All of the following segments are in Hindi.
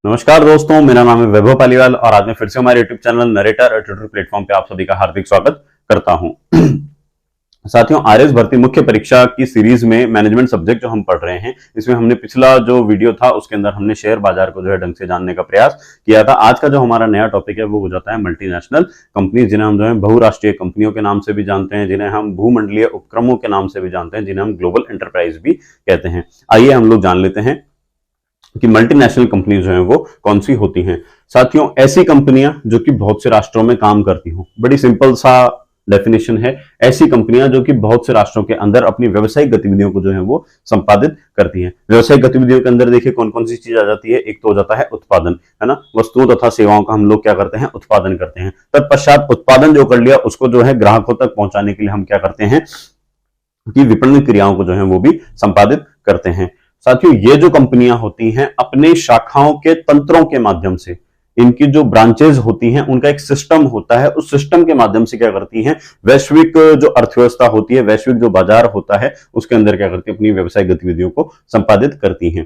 नमस्कार दोस्तों, मेरा नाम है वैभव पालीवाल और आज मैं फिर से हमारे यूट्यूब चैनल नरेटर और ट्विटर प्लेटफॉर्म पे आप सभी का हार्दिक स्वागत करता हूं। साथियों, आरएस भर्ती मुख्य परीक्षा की सीरीज में मैनेजमेंट सब्जेक्ट जो हम पढ़ रहे हैं, इसमें हमने पिछला जो वीडियो था उसके अंदर हमने शेयर बाजार को जो है ढंग से जानने का प्रयास किया था। आज का जो हमारा नया टॉपिक है वो हो जाता है मल्टीनेशनल कंपनी, जिन्हें हम जो है बहुराष्ट्रीय कंपनियों के नाम से भी जानते हैं, जिन्हें हम भूमंडलीय उपक्रमों के नाम से भी जानते हैं, जिन्हें हम ग्लोबल एंटरप्राइज भी कहते हैं। आइए हम लोग जान लेते हैं कि मल्टीनेशनल कंपनी जो है वो कौन सी होती हैं। साथियों, ऐसी कंपनियां जो कि बहुत से राष्ट्रों में काम करती हों, बड़ी सिंपल सा डेफिनेशन है। ऐसी कंपनियां जो कि बहुत से राष्ट्रों के अंदर अपनी व्यावसायिक गतिविधियों को जो है वो संपादित करती हैं। व्यावसायिक गतिविधियों के अंदर देखिए कौन कौन सी चीज आ जाती है। एक तो हो जाता है उत्पादन, है ना, वस्तुओं तथा सेवाओं का हम लोग क्या करते हैं, उत्पादन करते हैं। तत्पश्चात उत्पादन जो कर लिया उसको जो है ग्राहकों तक पहुंचाने के लिए हम क्या करते हैं कि विपणन क्रियाओं को जो है वो भी संपादित करते हैं। साथियों, ये जो कंपनियां होती हैं अपने शाखाओं के तंत्रों के माध्यम से, इनकी जो ब्रांचेज होती हैं उनका एक सिस्टम होता है, उस सिस्टम के माध्यम से क्या करती हैं, वैश्विक जो अर्थव्यवस्था होती है, वैश्विक जो बाजार होता है उसके अंदर क्या करती है, अपनी व्यवसायिक गतिविधियों को संपादित करती हैं।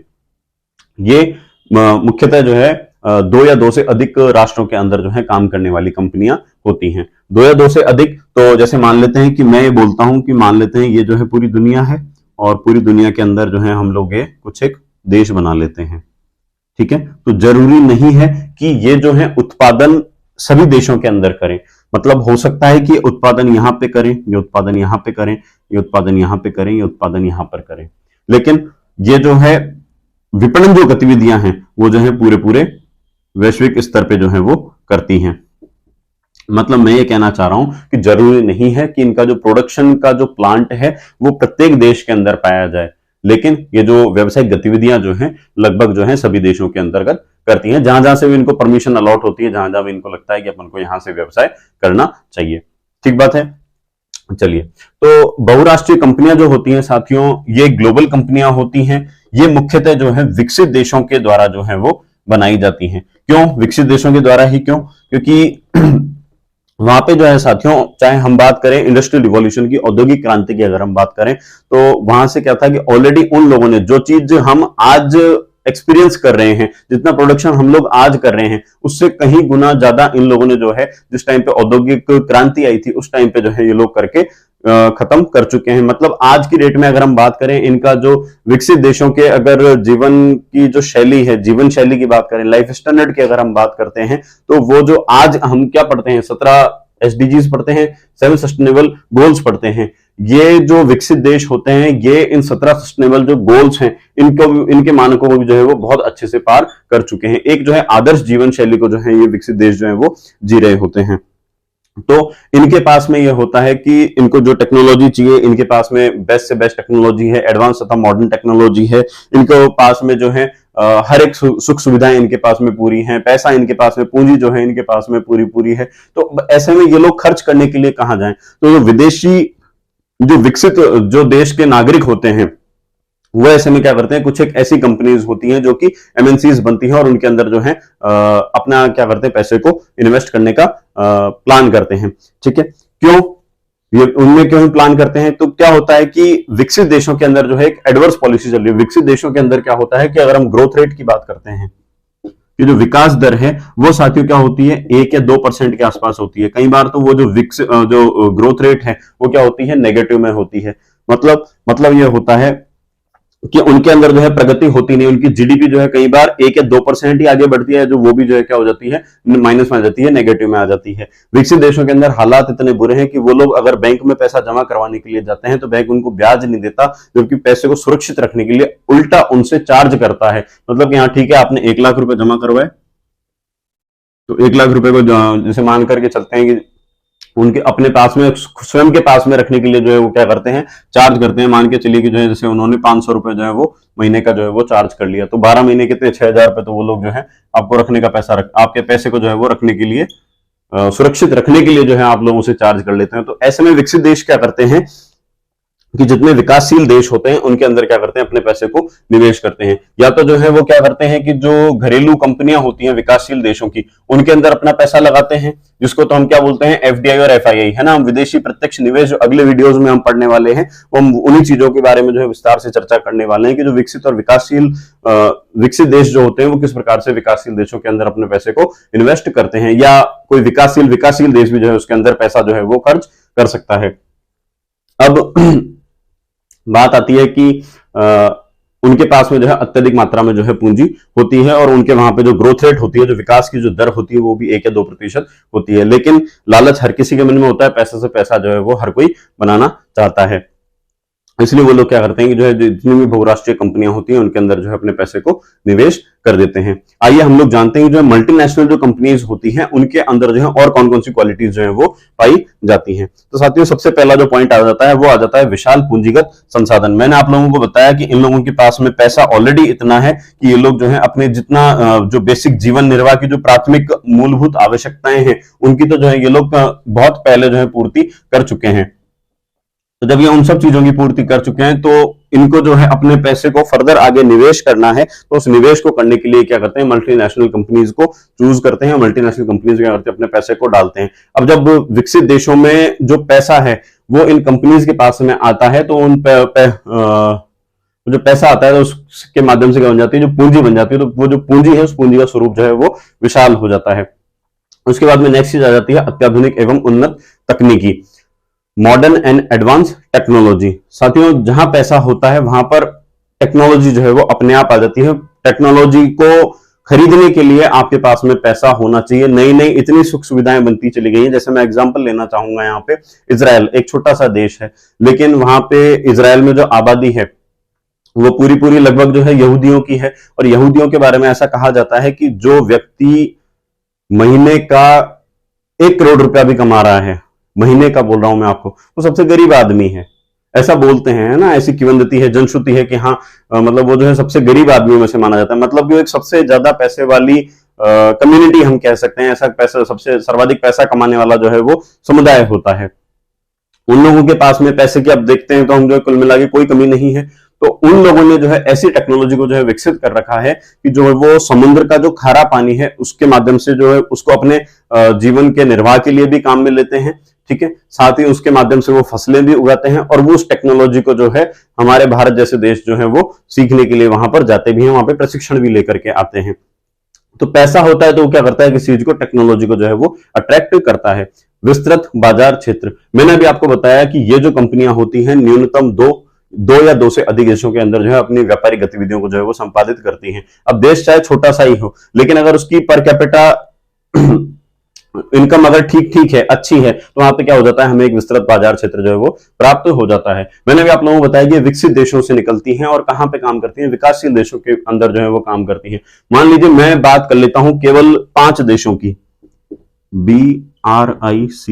ये मुख्यतः जो है दो या दो से अधिक राष्ट्रों के अंदर जो है काम करने वाली कंपनियां होती हैं। दो या दो से अधिक, तो जैसे मान लेते हैं कि मैं ये बोलता हूं कि मान लेते हैं ये जो है पूरी दुनिया है और पूरी दुनिया के अंदर जो है हम लोग ये कुछ एक देश बना लेते हैं। ठीक है, तो जरूरी नहीं है कि ये जो है उत्पादन सभी देशों के अंदर करें। मतलब हो सकता है कि उत्पादन यहां पे करें, ये उत्पादन यहां पे करें, ये उत्पादन यहां पे करें, ये उत्पादन यहां पर करें, लेकिन ये जो है विपणन जो गतिविधियां हैं वो जो है पूरे पूरे वैश्विक स्तर पे जो है वो करती हैं। मतलब मैं ये कहना चाह रहा हूं कि जरूरी नहीं है कि इनका जो प्रोडक्शन का जो प्लांट है वो प्रत्येक देश के अंदर पाया जाए, लेकिन ये जो व्यवसायिक गतिविधियां जो हैं लगभग जो है सभी देशों के अंतर्गत करती हैं, जहां जहां से भी इनको परमिशन अलॉट होती है, जहां जहां भी इनको लगता है कि अपन को यहां से व्यवसाय करना चाहिए। ठीक बात है। चलिए, तो बहुराष्ट्रीय कंपनियां जो होती हैं साथियों, ये ग्लोबल कंपनियां होती हैं। ये मुख्यतः जो है विकसित देशों के द्वारा जो है वो बनाई जाती हैं। क्यों विकसित देशों के द्वारा ही? क्यों? क्योंकि वहां पे जो है साथियों, चाहे हम बात करें इंडस्ट्रियल रिवॉल्यूशन की, औद्योगिक क्रांति की अगर हम बात करें, तो वहां से क्या था कि ऑलरेडी उन लोगों ने जो चीज हम आज एक्सपीरियंस कर रहे हैं, जितना प्रोडक्शन हम लोग आज कर रहे हैं उससे कहीं गुना ज्यादा इन लोगों ने जो है जिस टाइम पे औद्योगिक क्रांति आई थी उस टाइम पे जो है ये लोग करके खत्म कर चुके हैं। मतलब आज की डेट में अगर हम बात करें, इनका जो विकसित देशों के अगर जीवन की जो शैली है, जीवन शैली की बात करें, लाइफ स्टैंडर्ड की अगर हम बात करते हैं, तो वो जो आज हम क्या पढ़ते हैं, 17 एसडीजीज पढ़ते हैं, 7 सस्टेनेबल गोल्स पढ़ते हैं। ये जो विकसित देश होते हैं ये इन 17 सस्टेनेबल जो गोल्स हैं इनको, इनके मानकों को जो है वो बहुत अच्छे से पार कर चुके हैं। एक जो है आदर्श जीवन शैली को जो है ये विकसित देश जो है वो जी रहे होते हैं। तो इनके पास में ये होता है कि इनको जो टेक्नोलॉजी चाहिए, इनके पास में बेस्ट से बेस्ट टेक्नोलॉजी है, एडवांस तथा मॉडर्न टेक्नोलॉजी है। इनके पास में जो है हर एक सुख सुविधाएं इनके पास में पूरी हैं, पैसा इनके पास में, पूंजी जो है इनके पास में पूरी पूरी है। तो ऐसे में ये लोग खर्च करने के लिए कहां जाएं? तो जो विदेशी जो विकसित जो देश के नागरिक होते हैं वो ऐसे में क्या करते हैं, कुछ एक ऐसी कंपनीज होती हैं जो कि एमएनसीज बनती हैं और उनके अंदर जो है अपना क्या करते हैं, पैसे को इन्वेस्ट करने का प्लान करते हैं। ठीक है, क्यों ये उनमें क्यों प्लान करते हैं? तो क्या होता है कि विकसित देशों के अंदर जो है एक एडवर्स पॉलिसी चल रही है। विकसित देशों के अंदर क्या होता है कि अगर हम ग्रोथ रेट की बात करते हैं, कि जो विकास दर है वो साथियों क्या होती है, 1 या 2% के आसपास होती है। कई बार तो वो जो जो ग्रोथ रेट है वो क्या होती है, नेगेटिव में होती है। मतलब ये होता है कि उनके अंदर जो है प्रगति होती नहीं, उनकी जीडीपी जो है कई बार 1 या 2% ही आगे बढ़ती है, जो वो भी जो है क्या हो जाती है, माइनस में आ जाती है, नेगेटिव में आ जाती है। विकसित देशों के अंदर हालात इतने बुरे हैं कि वो लोग अगर बैंक में पैसा जमा करवाने के लिए जाते हैं तो बैंक उनको ब्याज नहीं देता, जबकि पैसे को सुरक्षित रखने के लिए उल्टा उनसे चार्ज करता है। मतलब कि हाँ ठीक है, आपने 1 लाख रुपए जमा करवाए तो 1 लाख रुपए को जैसे मान करके चलते हैं कि उनके अपने पास में, स्वयं के पास में रखने के लिए जो है वो क्या करते हैं, चार्ज करते हैं। मान के चलिए कि जो है जैसे उन्होंने 500 रुपए जो है वो महीने का जो है वो चार्ज कर लिया, तो 12 महीने कितने, 6,000 रुपए, तो वो लोग जो है आपको रखने का पैसा आपके पैसे को जो है वो रखने के लिए, सुरक्षित रखने के लिए जो है आप लोगों से चार्ज कर लेते हैं। तो ऐसे में विकसित देश क्या करते हैं कि जितने विकासशील देश होते हैं उनके अंदर क्या करते हैं, अपने पैसे को निवेश करते हैं। या तो जो है वो क्या करते हैं कि जो घरेलू कंपनियां होती हैं विकासशील देशों की, उनके अंदर अपना पैसा लगाते हैं, जिसको तो हम क्या बोलते हैं, एफडीआई और एफआईआई, है ना। हम विदेशी प्रत्यक्ष निवेश जो अगले वीडियोस में हम पढ़ने वाले हैं, वो हम उन्हीं चीजों के बारे में जो है विस्तार से चर्चा करने वाले हैं कि जो विकसित और विकसित देश जो होते हैं वो किस प्रकार से विकासशील देशों के अंदर अपने पैसे को इन्वेस्ट करते हैं, या कोई विकासशील देश भी जो है उसके अंदर पैसा जो है वो खर्च कर सकता है। अब बात आती है कि उनके पास में जो है अत्यधिक मात्रा में जो है पूंजी होती है, और उनके वहां पे जो ग्रोथ रेट होती है, जो विकास की जो दर होती है, वो भी 1 या 2% होती है। लेकिन लालच हर किसी के मन में होता है, पैसे से पैसा जो है वो हर कोई बनाना चाहता है, इसलिए वो लोग क्या करते हैं कि जो है जितनी भी बहुराष्ट्रीय कंपनियां होती हैं उनके अंदर जो है अपने पैसे को निवेश कर देते हैं। आइए हम लोग जानते हैं कि जो है मल्टीनेशनल जो कंपनीज होती हैं उनके अंदर जो है और कौन कौन सी क्वालिटीज जो है वो पाई जाती हैं। तो साथियों, सबसे पहला जो पॉइंट आ जाता है वो आ जाता है विशाल पूंजीगत संसाधन। मैंने आप लोगों को बताया कि इन लोगों के पास में पैसा ऑलरेडी इतना है कि ये लोग जो है अपने जितना जो बेसिक जीवन निर्वाह की जो प्राथमिक मूलभूत आवश्यकताएं हैं उनकी तो जो है ये लोग बहुत पहले जो है पूर्ति कर चुके हैं। तो जब ये उन सब चीजों की पूर्ति कर चुके हैं तो इनको जो है अपने पैसे को फर्दर आगे निवेश करना है, तो उस निवेश को करने के लिए क्या करते हैं, मल्टीनेशनल कंपनीज को चूज करते हैं। मल्टीनेशनल कंपनीज क्या करते हैं, अपने पैसे को डालते हैं। अब जब विकसित देशों में जो पैसा है वो इन कंपनीज के पास में आता है, तो उन जो पैसा आता है तो उसके माध्यम से क्या बन जाती है, जो पूंजी बन जाती है, तो वो जो पूंजी है उस पूंजी का स्वरूप जो है वो विशाल हो जाता है। उसके बाद में नेक्स्ट चीज आ जाती है अत्याधुनिक एवं उन्नत तकनीकी, मॉडर्न एंड एडवांस टेक्नोलॉजी। साथियों, जहां पैसा होता है वहां पर टेक्नोलॉजी जो है वो अपने आप आ जाती है। टेक्नोलॉजी को खरीदने के लिए आपके पास में पैसा होना चाहिए। नई नई इतनी सुख सुविधाएं बनती चली गई हैं। जैसे मैं एग्जांपल लेना चाहूंगा, यहाँ पे इजराइल एक छोटा सा देश है, लेकिन वहां पे इजराइल में जो आबादी है वो पूरी लगभग जो है यहूदियों की है। और यहूदियों के बारे में ऐसा कहा जाता है कि जो व्यक्ति महीने का 1 करोड़ रुपया भी कमा रहा है, महीने का बोल रहा हूं मैं आपको, वो सबसे गरीब आदमी है। ऐसा बोलते हैं, है ना, ऐसी किंवदंती है, जनश्रुति है कि हाँ मतलब वो जो है सबसे गरीब आदमियों में से माना जाता है। मतलब कि एक सबसे ज्यादा पैसे वाली कम्युनिटी हम कह सकते हैं, ऐसा पैसा सबसे सर्वाधिक पैसा कमाने वाला जो है वो समुदाय होता है। उन लोगों के पास में पैसे की अब देखते हैं तो हम जो कुल मिला के कोई कमी नहीं है। तो उन लोगों ने जो है ऐसी टेक्नोलॉजी को जो है विकसित कर रखा है कि जो है वो समुद्र का जो खारा पानी है उसके माध्यम से जो है उसको अपने जीवन के निर्वाह के लिए भी काम में लेते हैं, ठीक है। साथ ही उसके माध्यम से वो फसलें भी उगाते हैं, और वो उस टेक्नोलॉजी को जो है हमारे भारत जैसे देश जो है वो सीखने के लिए वहां पर जाते भी हैं, वहां पे प्रशिक्षण भी लेकर के आते हैं। तो पैसा होता है तो वो क्या करता है, किसी चीज को, टेक्नोलॉजी को जो है वो अट्रैक्ट करता है। विस्तृत बाजार क्षेत्र, मैंने अभी आपको बताया कि ये जो कंपनियां होती हैं न्यूनतम दो या दो से अधिक देशों के अंदर जो है अपनी व्यापारिक गतिविधियों को जो है वो संपादित करती हैं। अब देश चाहे छोटा सा ही हो, लेकिन अगर उसकी पर कैपिटा इनकम अगर ठीक है, अच्छी है, तो वहां पे क्या हो जाता है, हमें एक विस्तृत बाजार क्षेत्र जो है वो प्राप्त हो जाता है। मैंने भी आप लोगों को बताया कि विकसित देशों से निकलती हैं और कहां पे काम करती हैं, विकासशील देशों के अंदर जो है वो काम करती हैं। मान लीजिए मैं बात कर लेता हूं केवल 5 देशों की, BRICS,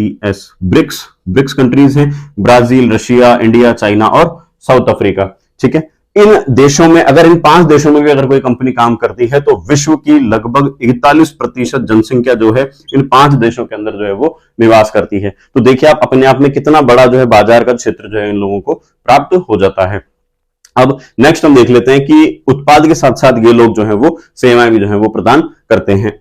ब्रिक्स कंट्रीज हैं, ब्राजील, रशिया, इंडिया, चाइना और साउथ अफ्रीका, ठीक है। इन देशों में, अगर इन 5 देशों में भी अगर कोई कंपनी काम करती है तो विश्व की लगभग 41% जनसंख्या जो है इन 5 देशों के अंदर जो है वो निवास करती है। तो देखिए आप अपने आप में कितना बड़ा जो है बाजार का क्षेत्र जो है इन लोगों को प्राप्त हो जाता है। अब नेक्स्ट हम देख लेते हैं कि उत्पाद के साथ साथ ये लोग जो है वो सेवाएं भी जो है वो प्रदान करते हैं।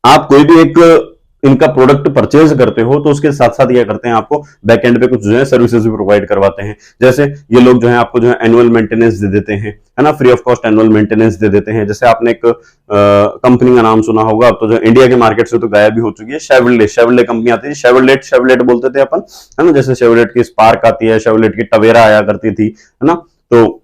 आप कोई भी एक इनका प्रोडक्ट परचेज करते हो तो उसके साथ साथ क्या करते हैं, आपको बैक एंड पे कुछ जो है सर्विसेज भी प्रोवाइड करवाते हैं। जैसे ये लोग जो है आपको जो है एनुअल मेंटेनेंस दे देते हैं, है ना, free of cost annual maintenance दे देते हैं। जैसे आपने एक कंपनी का नाम सुना होगा, अब तो जो इंडिया के मार्केट से तो गायब भी हो चुकी है, शेवरले कंपनी आती थी, शेवरलेट बोलते थे अपन, है ना। जैसे शेवरलेट की स्पार्क आती है, शेवरलेट की टवेरा आया करती थी, है ना। तो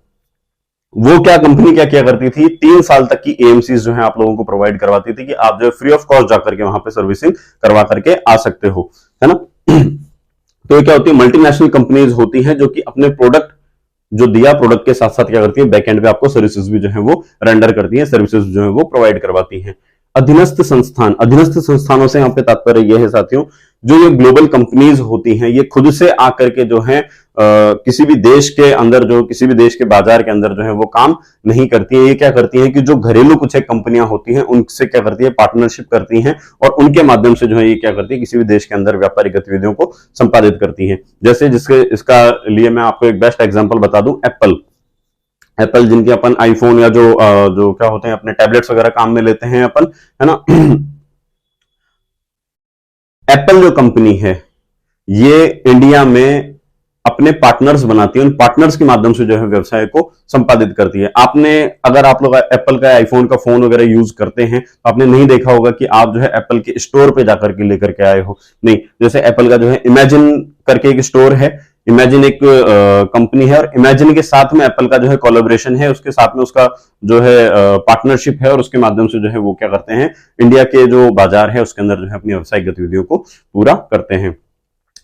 वो क्या कंपनी क्या किया करती थी, 3 साल तक की एएमसी जो है आप लोगों को प्रोवाइड करवाती थी कि आप जो है फ्री ऑफ कॉस्ट जाकर के वहां पे सर्विसिंग करवा करके आ सकते हो, है ना। तो ये क्या होती है, मल्टीनेशनल कंपनीज होती हैं जो कि अपने प्रोडक्ट जो दिया प्रोडक्ट के साथ साथ क्या करती है, बैक एंड पे आपको सर्विसेज भी जो है वो रेंडर करती है, सर्विसेज जो है वो प्रोवाइड करवाती है। अधीनस्थ संस्थान, अधीनस्थ संस्थानों से यहाँ पे तात्पर्य यह है साथियों जो ये ग्लोबल कंपनीज होती हैं ये खुद से आकर के जो है किसी भी देश के अंदर, जो किसी भी देश के बाजार के अंदर जो है वो काम नहीं करती है। ये क्या करती है कि जो घरेलू कुछ एक कंपनियां होती हैं उनसे क्या करती है, पार्टनरशिप करती हैं और उनके माध्यम से जो है ये क्या करती है, किसी भी देश के अंदर व्यापारिक गतिविधियों को संपादित करती है। जैसे इसका लिए मैं आपको एक बेस्ट एग्जांपल बता दूं, एप्पल जिनके अपन आईफोन या जो क्या होते हैं अपने टैबलेट्स वगैरह काम में लेते हैं अपन, है ना। एप्पल जो कंपनी है ये इंडिया में अपने पार्टनर्स बनाती है, उन पार्टनर्स के माध्यम से जो है व्यवसाय को संपादित करती है। अगर आप लोग एप्पल का आईफोन का फोन वगैरह यूज करते हैं तो आपने नहीं देखा होगा कि आप जो है एप्पल के स्टोर पे जाकर के लेकर के आए हो, नहीं। जैसे एप्पल का जो है इमेजिन करके एक स्टोर है, इमेजिन एक कंपनी है और इमेजिन के साथ में एप्पल का जो है कोलैबोरेशन है, उसके साथ में उसका जो है पार्टनरशिप है और उसके माध्यम से जो है वो क्या करते हैं, इंडिया के जो बाजार है उसके अंदर जो है अपनी व्यावसायिक गतिविधियों को पूरा करते हैं।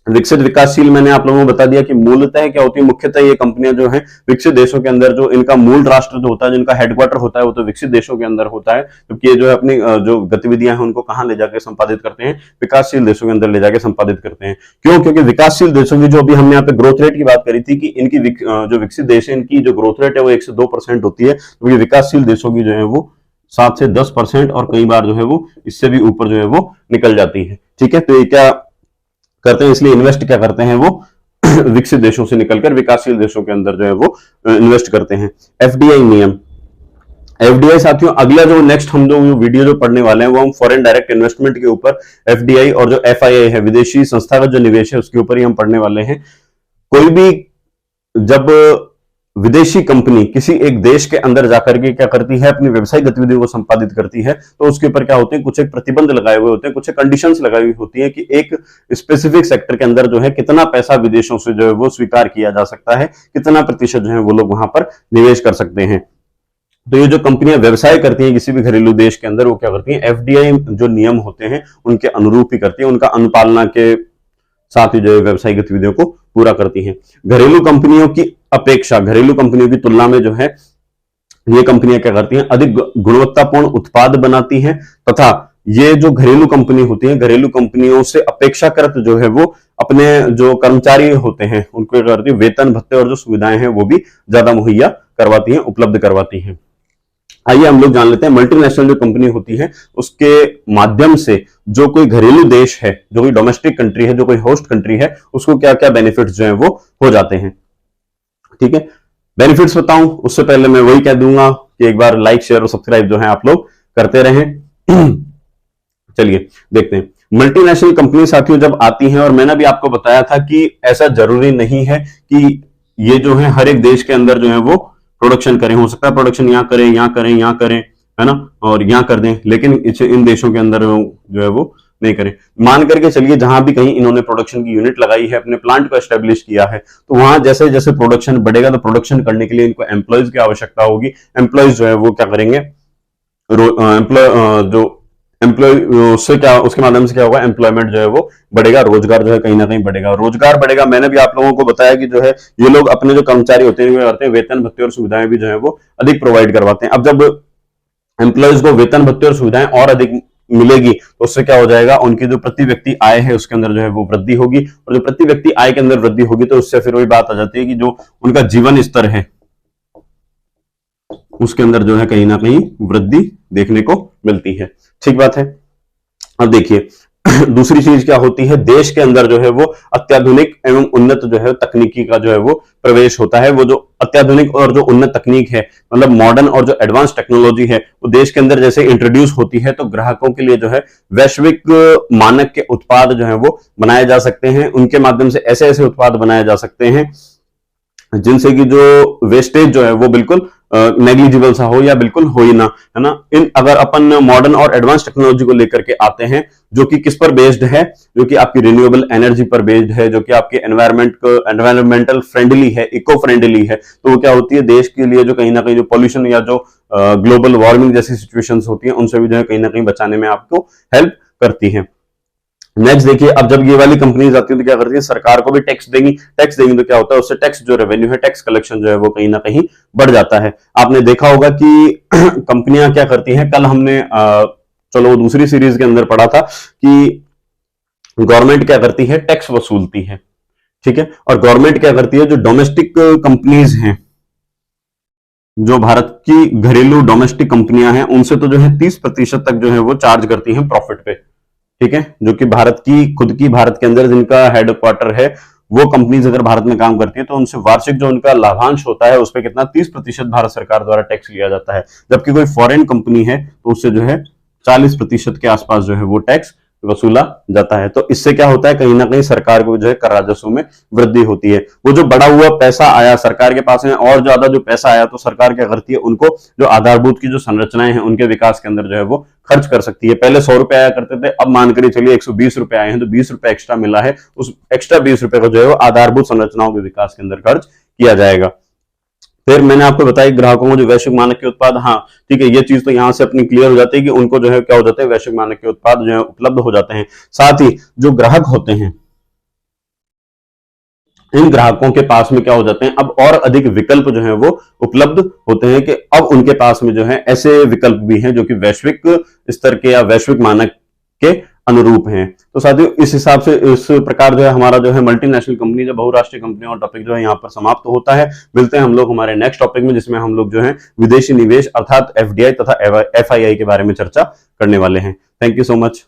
विकसित विकासशील मैंने आप लोगों को बता दिया कि मूलतः क्या होती है, मुख्यतः ये कंपनियां जो है विकसित देशों के अंदर, जो इनका मूल राष्ट्र जो होता है, जिनका हेडक्वार्टर होता है वो तो विकसित देशों के अंदर होता है, क्योंकि ये जो है अपनी जो गतिविधियां हैं उनको कहां ले जाकर संपादित करते हैं, विकासशील देशों के अंदर ले जाकर संपादित करते हैं। क्यों? क्योंकि विकासशील देशों की जो अभी हमने यहाँ पे ग्रोथ रेट की बात करी थी कि इनकी जो विकसित देश है इनकी जो ग्रोथ रेट है वो 1 से 2% होती है, तो विकासशील देशों की जो है वो 7 से 10% और कई बार जो है वो इससे भी ऊपर जो है वो निकल जाती है। ठीक है, तो ये क्या करते हैं, इसलिए इन्वेस्ट क्या करते हैं वो विकसित देशों से निकलकर विकासशील देशों के अंदर जो है वो इन्वेस्ट करते हैं। एफडीआई नियम, एफडीआई साथियों अगला जो नेक्स्ट हम जो वीडियो जो पढ़ने वाले हैं वो हम फॉरेन डायरेक्ट इन्वेस्टमेंट के ऊपर एफडीआई और जो एफआईआई है विदेशी संस्थागत जो निवेश है उसके ऊपर ही हम पढ़ने वाले हैं। कोई भी जब विदेशी कंपनी किसी एक देश के अंदर जाकर के क्या करती है, अपनी व्यवसायिक गतिविधियों को संपादित करती है, तो उसके ऊपर क्या होते हैं, कुछ एक प्रतिबंध लगाए हुए होते हैं, कुछ कंडीशंस लगाई हुई होती है कि एक स्पेसिफिक सेक्टर के अंदर जो है कितना पैसा विदेशों से जो है वो स्वीकार किया जा सकता है, कितना प्रतिशत जो है वो लोग वहां पर निवेश कर सकते हैं। तो ये जो कंपनियां व्यवसाय करती हैं किसी भी घरेलू देश के अंदर, वो क्या करती हैं, एफडीआई जो नियम होते हैं उनके अनुरूप ही करती है, उनका अनुपालना के साथ ही जो है व्यवसायिक गतिविधियों को पूरा करती हैं। घरेलू कंपनियों की अपेक्षा, घरेलू कंपनियों की तुलना में जो है ये कंपनियां क्या करती हैं, अधिक गुणवत्तापूर्ण उत्पाद बनाती हैं, तथा ये जो घरेलू कंपनी होती है, घरेलू कंपनियों से अपेक्षाकृत जो है वो अपने जो कर्मचारी होते हैं उनको क्या करती है, वेतन भत्ते और जो सुविधाएं हैं वो भी ज्यादा मुहैया करवाती हैं, उपलब्ध करवाती हैं। आइए हम लोग जान लेते हैं मल्टीनेशनल जो कंपनी होती है उसके माध्यम से जो कोई घरेलू देश है, जो कोई डोमेस्टिक कंट्री है, जो कोई होस्ट कंट्री है, उसको क्या क्या बेनिफिट्स जो है वो हो जाते हैं। ठीक है, बेनिफिट्स बताऊं उससे पहले मैं वही कह दूंगा कि एक बार लाइक शेयर और सब्सक्राइब जो है आप लोग करते रहें। चलिए देखते हैं मल्टीनेशनल कंपनी साथियों जब आती हैं, और मैंने भी आपको बताया था कि ऐसा जरूरी नहीं है कि ये जो है हर एक देश के अंदर जो है वो प्रोडक्शन करें, हो सकता है प्रोडक्शन यहाँ करें, यहाँ करें, यहाँ करें, है ना, और यहाँ कर दें, लेकिन इन देशों के अंदर जो है वो नहीं करें। मान करके चलिए जहां भी कहीं इन्होंने प्रोडक्शन की यूनिट लगाई है, अपने प्लांट को एस्टेब्लिश किया है, तो वहां जैसे जैसे प्रोडक्शन बढ़ेगा तो प्रोडक्शन करने के लिए इनको एम्प्लॉयज की आवश्यकता होगी। एम्प्लॉयज जो है वो क्या करेंगे, उससे क्या, उसके माध्यम से क्या होगा, एम्प्लॉयमेंट जो है वो बढ़ेगा, रोजगार जो है कहीं ना कहीं बढ़ेगा, रोजगार बढ़ेगा। मैंने भी आप लोगों को बताया कि जो है ये लोग अपने जो कर्मचारी होते हैं वेतन भत्ते और सुविधाएं भी जो है वो अधिक प्रोवाइड करवाते हैं। अब जब एम्प्लॉयज को वेतन भत्ते और सुविधाएं और अधिक मिलेगी तो उससे क्या हो जाएगा, उनकी जो प्रति व्यक्ति आय है उसके अंदर जो है वो वृद्धि होगी, और जो प्रति व्यक्ति आय के अंदर वृद्धि होगी तो उससे फिर वही बात आ जाती है कि जो उनका जीवन स्तर है उसके अंदर जो है कहीं ना कहीं वृद्धि देखने को मिलती है। ठीक बात है। अब देखिए दूसरी चीज क्या होती है, देश के अंदर जो है वो अत्याधुनिक एवं उन्नत जो है तकनीकी का जो है वो प्रवेश होता है। वो जो अत्याधुनिक और जो उन्नत तकनीक है, मतलब मॉडर्न और जो एडवांस टेक्नोलॉजी है, वो देश के अंदर जैसे इंट्रोड्यूस होती है तो ग्राहकों के लिए जो है वैश्विक मानक के उत्पाद जो है वो बनाए जा सकते हैं। उनके माध्यम से ऐसे ऐसे उत्पाद बनाए जा सकते हैं जिनसे कि जो वेस्टेज जो है वो बिल्कुल नेग्लिजिबल सा हो या बिल्कुल हो ही ना, है ना। इन अगर अपन मॉडर्न और एडवांस टेक्नोलॉजी को लेकर के आते हैं जो कि किस पर बेस्ड है, जो कि आपकी रिन्यूएबल एनर्जी पर बेस्ड है, जो कि आपके एनवायरमेंटल फ्रेंडली है, इको फ्रेंडली है, तो वो क्या होती है, देश के लिए जो कहीं ना कहीं जो पॉल्यूशन या जो ग्लोबल वार्मिंग जैसी सिचुएशंस होती हैं उनसे भी जो है कहीं ना कहीं बचाने में आपको हेल्प करती है। नेक्स्ट देखिए, अब जब ये वाली कंपनीज आती है तो क्या करती है, सरकार को भी टैक्स देंगी तो क्या होता है, उससे टैक्स जो रेवेन्यू है, टैक्स कलेक्शन जो है वो कहीं ना कहीं बढ़ जाता है। आपने देखा होगा कि कंपनियां क्या करती हैं, कल हमने चलो दूसरी सीरीज के अंदर पढ़ा था कि गवर्नमेंट क्या करती है, टैक्स वसूलती है, ठीक है। और गवर्नमेंट क्या करती है, जो डोमेस्टिक कंपनीज हैं, जो भारत की घरेलू डोमेस्टिक कंपनियां हैं, उनसे तो जो है 30% तक जो है वो चार्ज करती हैं प्रॉफिट पे, ठीक है। जो कि भारत की खुद की, भारत के अंदर जिनका हेडक्वार्टर है, वो कंपनीज अगर भारत में काम करती है तो उनसे वार्षिक जो उनका लाभांश होता है उस पर कितना 30% भारत सरकार द्वारा टैक्स लिया जाता है। जबकि कोई फॉरेन कंपनी है तो उससे जो है 40% के आसपास जो है वो टैक्स वसूला जाता है। तो इससे क्या होता है, कहीं ना कहीं सरकार को जो है कर राजस्व में वृद्धि होती है। वो जो बढ़ा हुआ पैसा आया सरकार के पास में, और ज्यादा जो पैसा आया, तो सरकार क्या करती है, उनको जो आधारभूत की जो संरचनाएं हैं उनके विकास के अंदर जो है वो खर्च कर सकती है। पहले 100 रुपए आया करते थे, अब मान कर चलिए 120 रुपए आए हैं, तो 20 रुपए एक्स्ट्रा मिला है, उस एक्स्ट्रा 20 रुपए को जो है वो आधारभूत संरचनाओं के विकास के अंदर खर्च किया जाएगा। फिर मैंने आपको बताया ग्राहकों को जो वैश्विक मानक के उत्पाद, हाँ ठीक है, ये चीज तो यहां से अपनी क्लियर हो जाती है कि उनको जो है क्या हो जाता है, वैश्विक मानक के उत्पाद जो है उपलब्ध हो जाते हैं। साथ ही जो ग्राहक होते हैं, इन ग्राहकों के पास में क्या हो जाते हैं, अब और अधिक विकल्प जो है वो उपलब्ध होते हैं, कि अब उनके पास में जो है ऐसे विकल्प भी हैं जो कि वैश्विक स्तर के या वैश्विक मानक के अनुरूप हैं। तो साथियों इस हिसाब से, इस प्रकार जो है हमारा जो है मल्टीनेशनल कंपनी, जो बहुराष्ट्रीय कंपनियों और टॉपिक जो है यहाँ पर समाप्त होता है। मिलते हैं हम लोग हमारे नेक्स्ट टॉपिक में, जिसमें हम लोग जो है विदेशी निवेश अर्थात एफडीआई तथा एफआईआई के बारे में चर्चा करने वाले हैं। Thank you so much.